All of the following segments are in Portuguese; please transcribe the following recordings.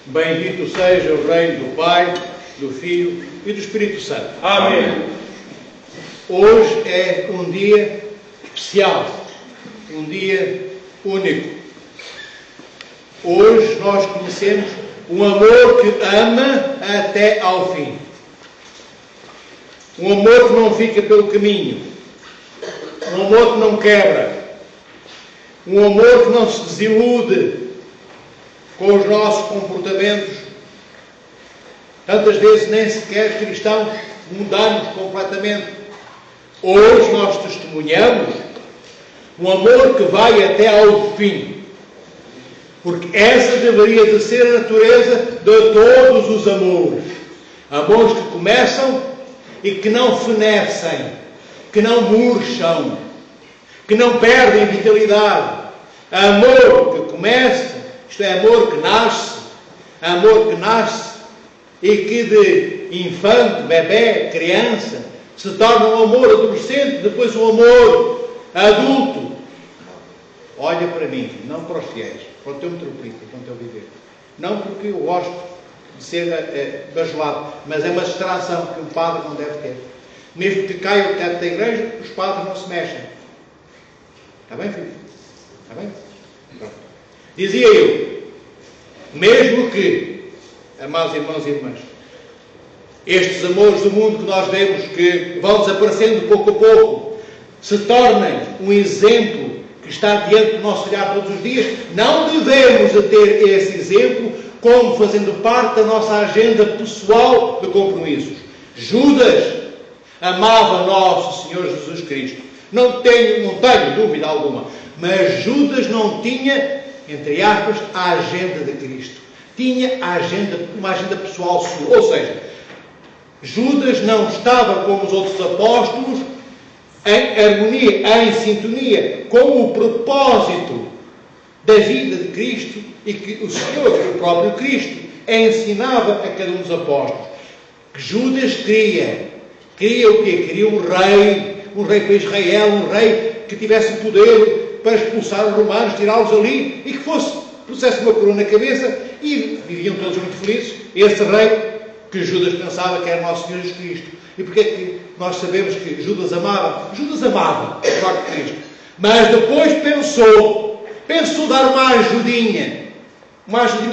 Bendito seja o reino do Pai, do Filho e do Espírito Santo. Amém. Hoje é um dia especial, um dia único. Hoje nós conhecemos um amor que ama até ao fim. Um amor que não fica pelo caminho. Um amor que não quebra. Um amor que não se desilude com os nossos comportamentos. Tantas vezes nem sequer cristãos mudamos completamente. Hoje nós testemunhamos um amor que vai até ao fim. Porque essa deveria de ser a natureza de todos os amores. Amores que começam e que não fenecem, que não murcham, que não perdem vitalidade. Amor que começa, isto é, amor que nasce e que de infante, bebê, criança, se torna um amor adolescente, depois um amor adulto. Olha para mim, não para os fiéis, para o teu metropolita, para o teu viver. Não porque eu gosto de ser bajulado, mas é uma distração que um padre não deve ter. Mesmo que caia o teto da igreja, os padres não se mexem. Está bem, filho? Está bem? Pronto. Dizia eu, mesmo que, amados irmãos e irmãs, estes amores do mundo que nós vemos, que vão desaparecendo pouco a pouco, se tornem um exemplo que está diante do nosso olhar todos os dias, não devemos de ter esse exemplo como fazendo parte da nossa agenda pessoal de compromissos. Judas amava nosso Senhor Jesus Cristo. Não tenho dúvida alguma. Mas Judas não tinha, entre aspas, a agenda de Cristo. Tinha uma agenda pessoal sua. Ou seja, Judas não estava como os outros apóstolos em harmonia, em sintonia com o propósito da vida de Cristo e que o Senhor, o próprio Cristo, ensinava a cada um dos apóstolos. Que Judas queria o quê? Queria um rei para Israel, um rei que tivesse poder para expulsar os romanos, tirá-los ali e que pusesse uma coroa na cabeça e viviam todos muito felizes. Esse rei que Judas pensava que era nosso Senhor Jesus Cristo. E porquê é que nós sabemos que Judas amava? Judas amava o próprio Cristo. Mas depois pensou dar uma ajudinha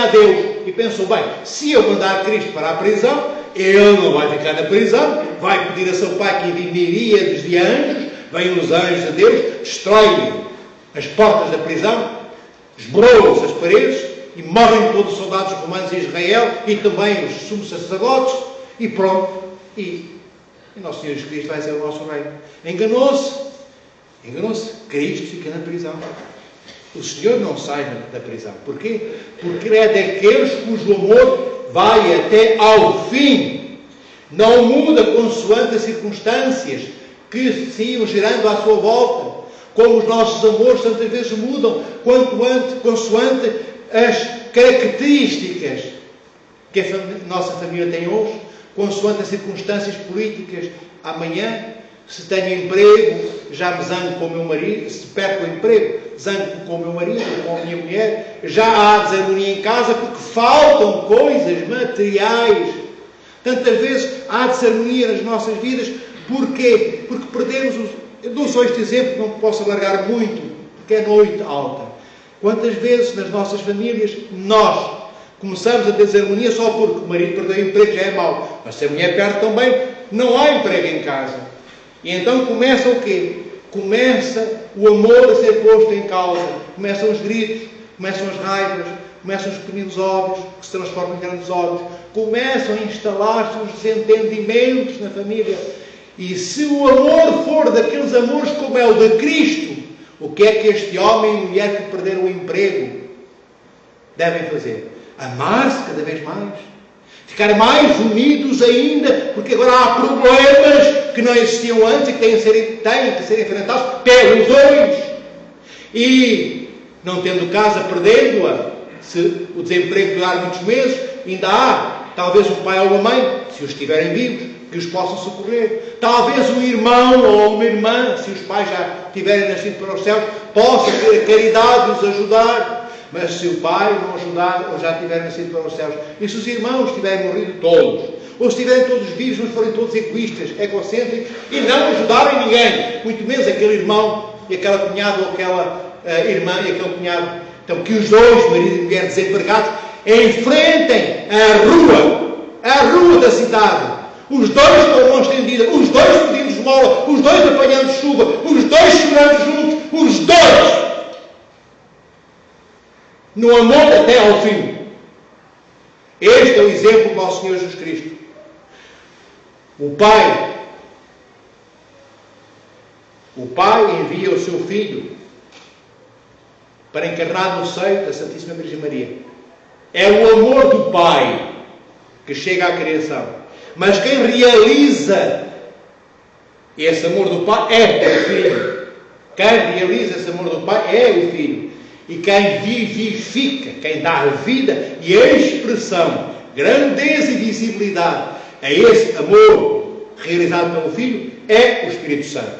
a Deus. E pensou, bem, se eu mandar Cristo para a prisão, ele não vai ficar na prisão, vai pedir a seu pai que envie miríades de anjos, vêm os anjos de Deus, destrói as portas da prisão, esbroam-se as paredes e morrem todos os soldados romanos em Israel e também os sumos sacerdotes e pronto. E nosso Senhor Jesus Cristo vai ser o nosso rei. Enganou-se. Cristo fica na prisão. O Senhor não sai da prisão. Porquê? Porque Ele é daqueles cujo amor vai até ao fim. Não muda consoante as circunstâncias que se iam gerando à sua volta. Como os nossos amores tantas vezes mudam, consoante as características que a nossa família tem hoje, consoante as circunstâncias políticas. Amanhã, se tenho emprego, já me zango com o meu marido. Se perco o emprego, zango com o meu marido, com a minha mulher. Já há desarmonia em casa porque faltam coisas materiais. Tantas vezes há desarmonia nas nossas vidas. Porquê? Porque perdemos Eu dou só este exemplo, não posso alargar muito, porque é noite alta. Quantas vezes nas nossas famílias nós começamos a ter desarmonia só porque o marido perdeu o emprego, já é mau. Mas se a mulher perde também, não há emprego em casa. E então começa o quê? Começa o amor a ser posto em causa. Começam os gritos, começam as raivas, começam os pequeninos ódios, que se transformam em grandes ódios. Começam a instalar-se os desentendimentos na família. E se o amor for daqueles amores como é o de Cristo, o que é que este homem e mulher que perderam o emprego devem fazer? Amar-se cada vez mais. Ficar mais unidos ainda, porque agora há problemas que não existiam antes e que têm que ser enfrentados pelos dois. E, não tendo casa, perdendo-a, se o desemprego durar muitos meses, ainda há, talvez um pai ou uma mãe, se os estiverem vivos, que os possam socorrer. Talvez um irmão ou uma irmã, se os pais já tiverem nascido para os céus, possa ter a caridade de os ajudar. Mas se o pai não ajudar, ou já tiver nascido para os céus, e se os irmãos tiverem morrido todos, ou se estiverem todos vivos, mas forem todos egoístas, egocêntricos, e não ajudarem ninguém, muito menos aquele irmão e aquela cunhada, ou aquela irmã e aquele cunhado, então que os dois, marido e mulher desempregados, enfrentem a rua da cidade, os dois com a mão estendida, os dois pedindo esmola, os dois apanhando chuva, os dois chorando juntos, os dois no amor até ao fim. Este é o exemplo do nosso Senhor Jesus Cristo. O Pai envia o seu Filho para encarnar no seio da Santíssima Virgem Maria. É o amor do Pai que chega à criação. Mas quem realiza esse amor do Pai é o Filho. Quem realiza esse amor do Pai é o Filho. E quem vivifica, quem dá a vida e a expressão, grandeza e visibilidade a esse amor realizado pelo Filho é o Espírito Santo.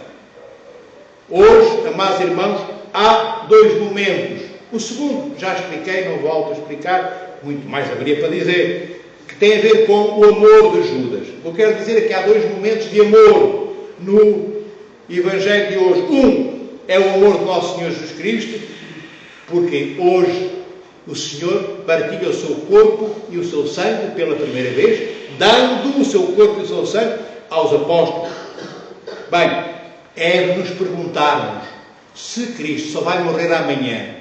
Hoje, amados irmãos, há dois momentos. O segundo, já expliquei, não volto a explicar, muito mais haveria para dizer, que tem a ver com o amor de Judas. Eu quero dizer é que há dois momentos de amor no Evangelho de hoje. Um é o amor do nosso Senhor Jesus Cristo, porque hoje o Senhor partilha o seu corpo e o seu sangue pela primeira vez, dando o seu corpo e o seu sangue aos apóstolos. Bem, é de nos perguntarmos se Cristo só vai morrer amanhã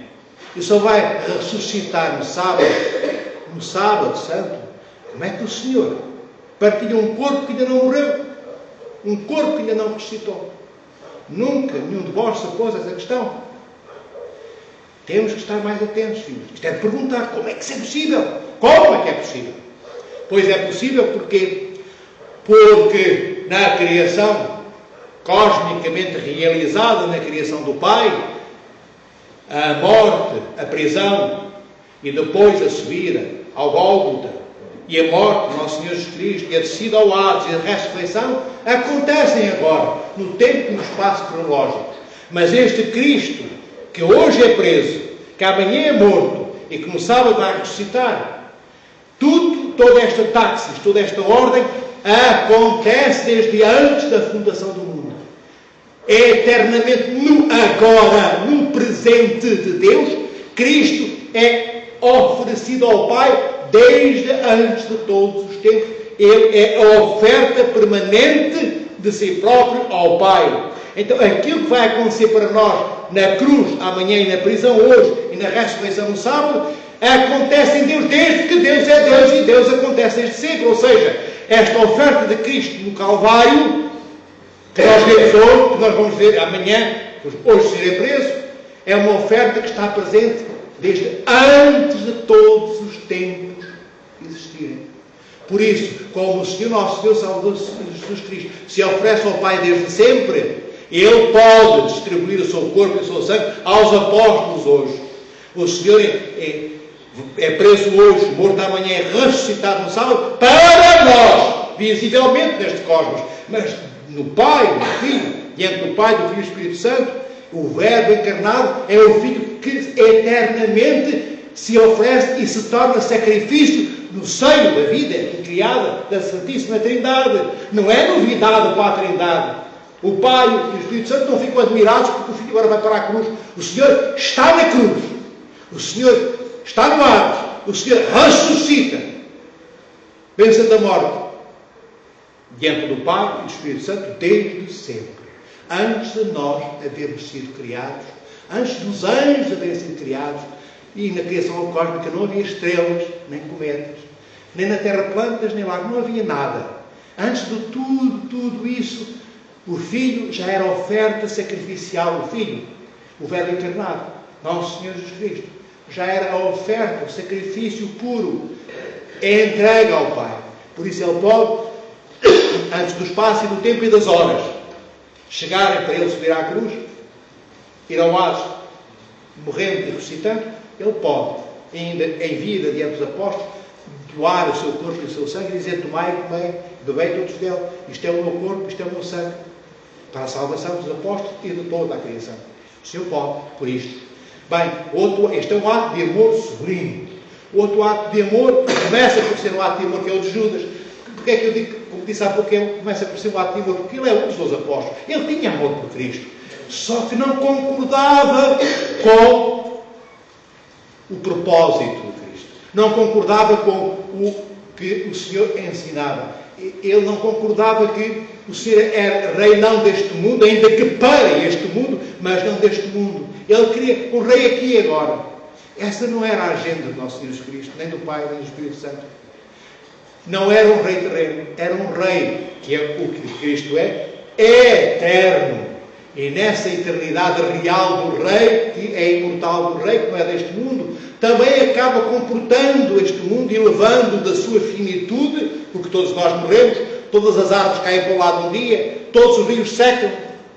e só vai ressuscitar no sábado santo. Como é que o Senhor partilha um corpo que ainda não morreu, um corpo que ainda não ressuscitou? Nunca nenhum de vós se pôs essa questão. Temos que estar mais atentos, filhos. Isto é de perguntar, como é que isso é possível? Como é que é possível? Pois é possível porque na criação cosmicamente realizada, na criação do Pai, a morte, a prisão e depois a subida ao Gólgota e a morte do nosso Senhor Jesus Cristo e a descida ao Hades e a ressurreição acontecem agora, no tempo e no espaço cronológicos. Mas este Cristo, que hoje é preso, que amanhã é morto e que no sábado vai ressuscitar, toda esta táxis, toda esta ordem acontece desde antes da fundação do mundo. É eternamente no agora, no presente de Deus. Cristo é oferecido ao Pai desde antes de todos os tempos. Ele é a oferta permanente de si próprio ao Pai. Então, aquilo que vai acontecer para nós na cruz, amanhã e na prisão hoje, e na ressurreição no sábado, acontece em Deus desde que Deus é Deus, e Deus acontece desde sempre. Ou seja, esta oferta de Cristo no Calvário, que nós vemos hoje, que nós vamos ver amanhã, hoje serei preso, é uma oferta que está presente desde antes de todos os tempos existirem. Por isso, como o Senhor nosso Deus Salvador Jesus Cristo se oferece ao Pai desde sempre, Ele pode distribuir o seu corpo e o seu sangue aos apóstolos hoje. O Senhor é preso hoje, morto amanhã, é ressuscitado no sábado para nós, visivelmente neste cosmos, mas no Pai, no Filho, diante do Pai, do Filho e do Espírito Santo, o Verbo encarnado é o Filho que eternamente se oferece e se torna sacrifício no seio da vida criada da Santíssima Trindade. Não é novidade para a Trindade. O Pai e o Espírito Santo não ficam admirados porque o Filho agora vai para a cruz. O Senhor está na cruz. O Senhor está no ar. O Senhor ressuscita, vencendo a morte, diante do Pai e do Espírito Santo desde sempre. Antes de nós havermos sido criados, antes dos anjos haverem sido criados, e na criação cósmica não havia estrelas, nem cometas, nem na terra plantas, nem lá, não havia nada. Antes de tudo isso, o Filho já era oferta sacrificial. O Filho, o Verbo encarnado, nosso Senhor Jesus Cristo, já era a oferta, o sacrifício puro, entregue ao Pai. Por isso Ele pode, antes do espaço e do tempo e das horas, chegarem para Ele subir à cruz, ir ao Hades, morrendo e ressuscitando, Ele pode, ainda em vida diante dos apóstolos, doar o seu corpo e o seu sangue e dizer: tomai e comei, bebei todos dele, isto é o meu corpo, isto é o meu sangue, para a salvação dos apóstolos e de toda a criação. O Senhor pode, por isto. Bem, este é um ato de amor sublime. Outro ato de amor começa por ser um ato de amor, que é o de Judas. Porque é que eu digo, como disse há pouco, ele começa por ser um ato de amor? Porque ele é um dos 12 apóstolos. Ele tinha amor por Cristo. Só que não concordava com o propósito de Cristo. Não concordava com o que o Senhor ensinava. Ele não concordava que o Senhor era rei não deste mundo, ainda que para este mundo, mas não deste mundo. Ele queria um rei aqui e agora. Essa não era a agenda do nosso Senhor Jesus Cristo, nem do Pai, nem do Espírito Santo. Não era um rei terreno, era um rei, que é o que Cristo é eterno. E nessa eternidade real do rei, que é imortal do rei, que não é deste mundo, também acaba comportando este mundo e levando da sua finitude, porque todos nós morremos, todas as árvores caem para o lado um dia, todos os rios secam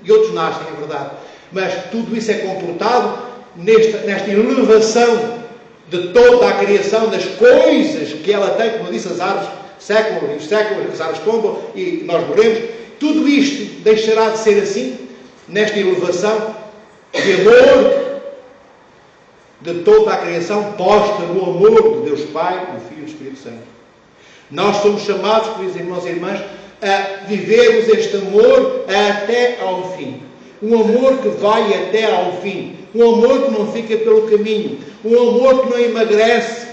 e outros nascem, é verdade. Mas tudo isso é comportado nesta elevação de toda a criação, das coisas que ela tem, como eu disse, as árvores secam, os rios secam, as árvores tombam e nós morremos. Tudo isto deixará de ser assim, nesta elevação de amor de toda a criação, posta no amor de Deus Pai, do Filho e do Espírito Santo. Nós somos chamados, por isso, irmãos e irmãs, a vivermos este amor até ao fim. Um amor que vai até ao fim. Um amor que não fica pelo caminho. Um amor que não emagrece,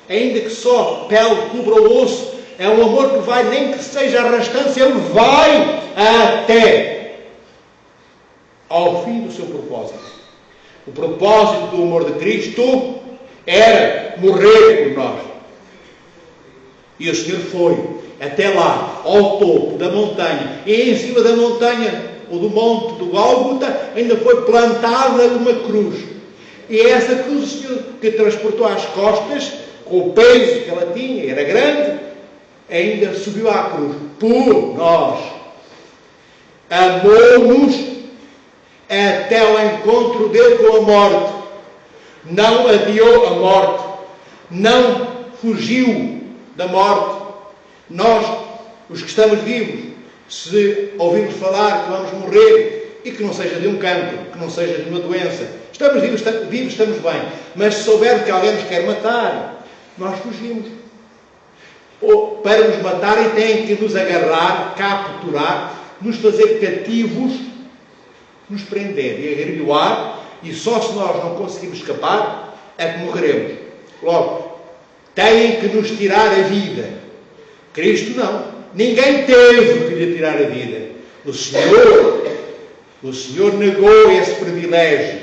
ainda que só pele cubra o osso. É um amor que vai, nem que seja arrastando-se, ele vai até ao fim do seu propósito. O propósito do amor de Cristo era morrer por nós. E o Senhor foi até lá, ao topo da montanha. E em cima da montanha, ou do monte do Gólgota, ainda foi plantada uma cruz. E é essa cruz o Senhor que transportou às costas, com o peso que ela tinha, era grande, ainda subiu à cruz por nós. Amou-nos até ao encontro dele com a morte. Não adiou a morte. Não fugiu da morte. Nós, os que estamos vivos, se ouvirmos falar que vamos morrer, e que não seja de um cancro, que não seja de uma doença, estamos vivos, estamos bem. Mas se soubermos que alguém nos quer matar, nós fugimos. Ou para nos matarem têm que nos agarrar, capturar, nos fazer cativos, nos prender e agrilhoar, e só se nós não conseguimos escapar é que morreremos. Logo, têm que nos tirar a vida. Cristo não. Ninguém teve que lhe tirar a vida. O Senhor negou esse privilégio.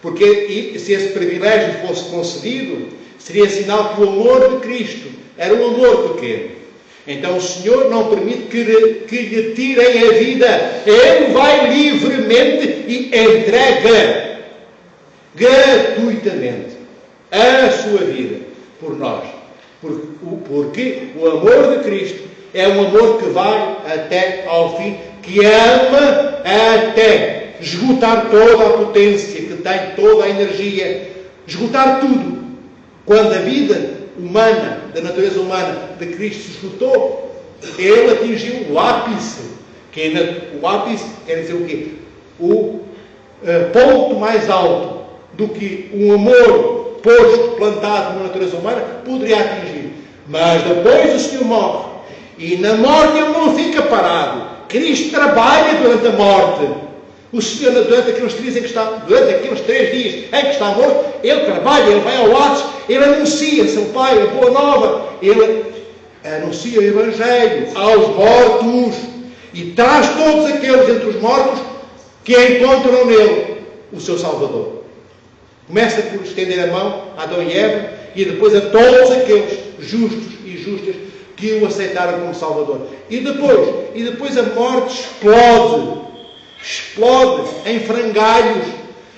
Porque se esse privilégio fosse concedido, seria sinal que o amor de Cristo era um amor pequeno. Então o Senhor não permite que lhe tirem a vida. Ele vai livremente e entrega gratuitamente a sua vida por nós. Porque o amor de Cristo é um amor que vai até ao fim, que ama até esgotar toda a potência, que tem toda a energia, esgotar tudo. Quando a vida humana, da natureza humana de Cristo se esgotou, ele atingiu o ápice. O ápice quer dizer o quê? O ponto mais alto do que um amor posto, plantado na natureza humana, poderia atingir. Mas depois o Senhor morre. E na morte ele não fica parado. Cristo trabalha durante a morte. O Senhor, durante aqueles 3 dias em que está morto, ele trabalha, ele vai ao Hades, ele anuncia, seu Pai, a boa nova, ele anuncia o Evangelho aos mortos e traz todos aqueles entre os mortos que encontram nele o seu Salvador. Começa por estender a mão a Adão e Eva e depois a todos aqueles justos e justas que o aceitaram como Salvador. E depois a morte explode em frangalhos,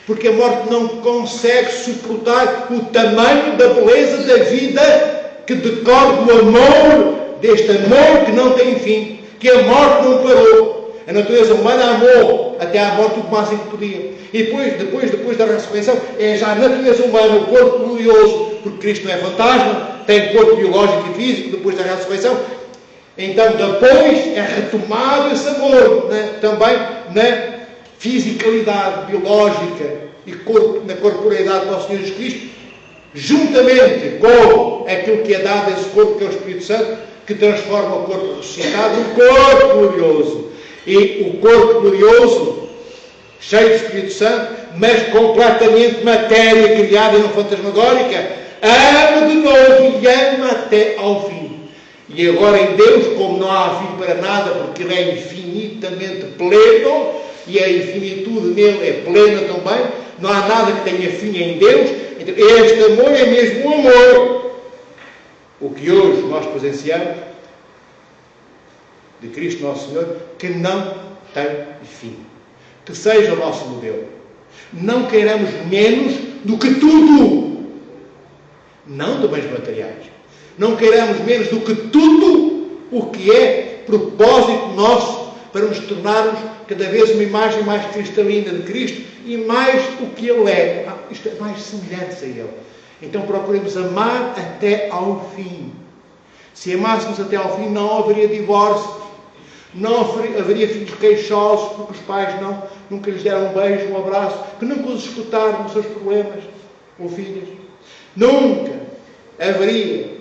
porque a morte não consegue suportar o tamanho da beleza da vida que decorre do amor, deste amor que não tem fim, que a morte não parou. A natureza humana amou até à morte o máximo que podia. E depois da ressurreição, é já a natureza humana, o corpo glorioso, porque Cristo não é fantasma, tem corpo biológico e físico depois da ressurreição. Então, depois é retomado esse amor, também na fisicalidade biológica e na corporeidade do nosso Senhor Jesus Cristo, juntamente com aquilo que é dado a esse corpo que é o Espírito Santo, que transforma o corpo ressuscitado num corpo glorioso. E o corpo glorioso, cheio do Espírito Santo, mas completamente matéria criada e não fantasmagórica, ama de novo e ama até ao fim. E agora em Deus, como não há fim para nada, porque Ele é infinitamente pleno, e a infinitude nele é plena também, não há nada que tenha fim em Deus. Então, este amor é mesmo um amor. O que hoje nós presenciamos de Cristo Nosso Senhor, que não tem fim. Que seja o nosso modelo. Não queiramos menos do que tudo. Não de bens materiais. Não queiramos menos do que tudo o que é propósito nosso para nos tornarmos cada vez uma imagem mais cristalina de Cristo e mais o que Ele é. Isto é, mais semelhantes a Ele. Então procuremos amar até ao fim. Se amássemos até ao fim, não haveria divórcio, não haveria filhos queixosos porque os pais nunca lhes deram um beijo, um abraço, que nunca os escutaram nos seus problemas, ou filhas. Nunca haveria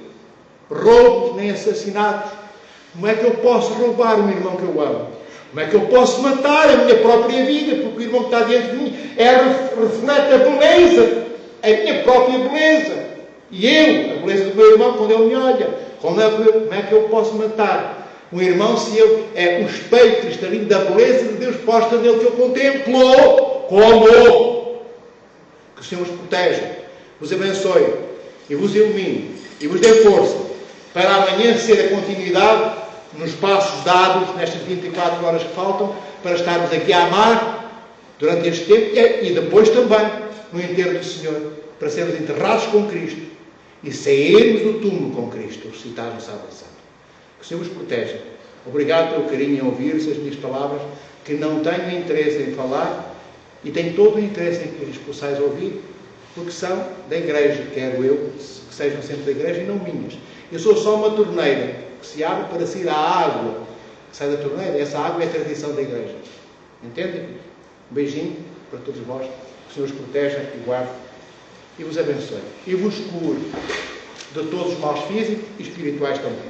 roubos nem assassinatos. Como é que eu posso roubar um irmão que eu amo? Como é que eu posso matar a minha própria vida? Porque o irmão que está diante de mim reflete a beleza, a minha própria beleza. E eu, a beleza do meu irmão, quando ele me olha, como é que eu posso matar um irmão se ele é o espelho cristalino da beleza de Deus posta nele que eu contemplo com amor? Que o Senhor vos proteja, vos abençoe e vos ilumine e vos dê força para amanhã ser a continuidade nos passos dados nestas 24 horas que faltam para estarmos aqui a amar durante este tempo e depois também no enterro do Senhor, para sermos enterrados com Cristo e sairmos do túmulo com Cristo, ressuscitados no sábado santo. Que o Senhor vos proteja. Obrigado pelo carinho em ouvir-se as minhas palavras, que não tenho interesse em falar e tenho todo o interesse em que os possais ouvir, porque são da igreja, quero eu que sejam sempre da igreja e não minhas. Eu sou só uma torneira que se abre para sair a água que sai da torneira. Essa água é a tradição da igreja. Entendem? Um beijinho para todos vós. Que o Senhor os proteja e guarde e vos abençoe. E vos cure de todos os males físicos e espirituais também.